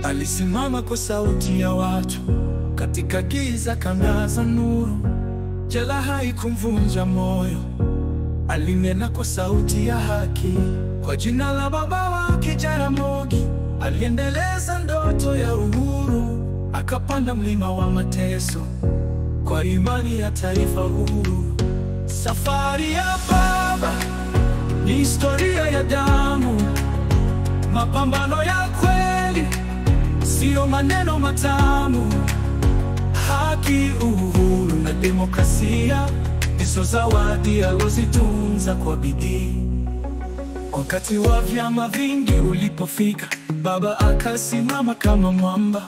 Alisimama kwa sauti ya watu, katika giza kangaza nuru. Jela haikumvunja moyo, alinena kwa sauti ya haki. Kwa jina la baba wake Jaramogi, aliendeleza ndoto ya uhuru. Akapanda mlima wa mateso, kwa imani ya taifa huru. Safari ya baba ni historia ya damu, mapambano ya kweli, sio maneno matamu. Haki, uhuru na demokrasia ndizo zawadi alizozitunza kwa bidii. Wakati wa vyama vingi ulipofika, baba akasimama kama mwamba.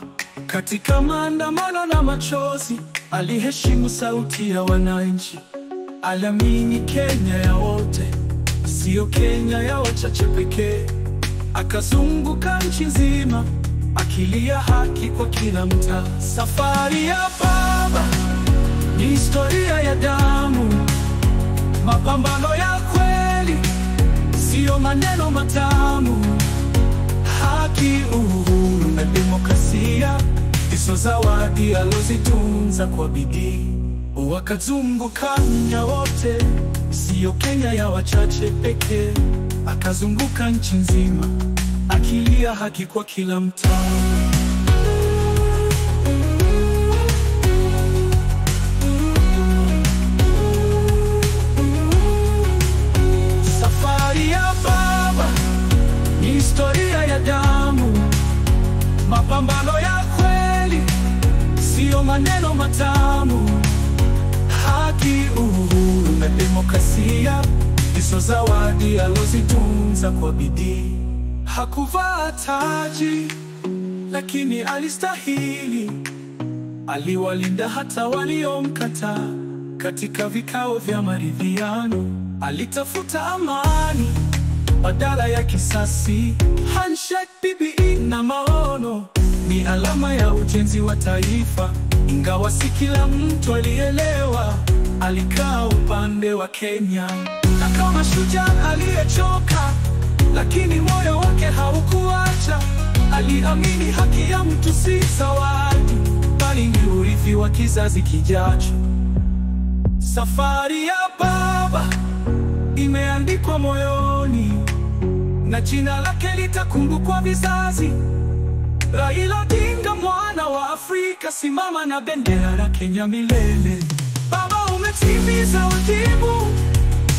Katika maandamano na machozi, aliheshimu sauti ya wananchi. Aliamini Kenya ya wote, sio Kenya ya wachache pekee. Akazunguka nchi nzima, akilia haki kwa kila mtaa. Safari ya baba ni historia ya damu, mapambano ya kweli, sio maneno matamu. Haki, uhuru na demokrasia ndizo zawadi alizozitunza kwa bidii. Wakazunguka Kenya wote, sio Kenya ya wachache pekee. Akazunguka nchi nzima, akilia haki kwa kila mtaa. Safari ya baba ni historia ya damu, mapambano ya kweli, sio maneno matamu. Haki, uhuru na demokrasia ndizo zawadi alizozitunza kwa bidii. Hakuvaa taji, lakini alistahili. Aliwalinda hata waliomkataa. Katika vikao vya maridhiano, alitafuta amani badala ya kisasi. Handshake, BBI na maono ni alama ya ujenzi wa taifa. Ingawa si kila mtu alielewa, alikaa upande wa Kenya. Na kama shujaa aliyechoka, lakini moyo wake haukuacha. Aliamini haki ya mtu si zawadi, bali ni urithi wa kizazi kijacho. Safari ya baba imeandikwa moyoni, na jina lake litakumbukwa vizazi. Raila Odinga, mwana wa Afrika, simama na bendera ya Kenya milele. Baba, umetimiza wajibu,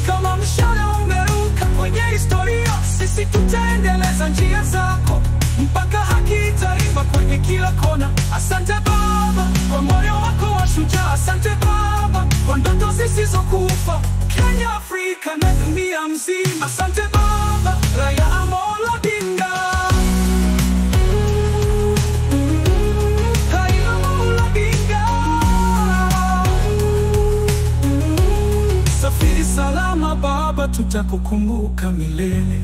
kama mshale umeruka kwenye historia. Sisi tutaendeleza njia zako, mpaka haki itaiva kwenye kila kona. Asante baba kwa moyo wako wa shujaa. Asante baba kwa ndoto zisizokufa, Kenya, Afrika na dunia mzima. Asante baba, Raila Amolo Odinga. Safiri salama baba, tutakukumbuka milele.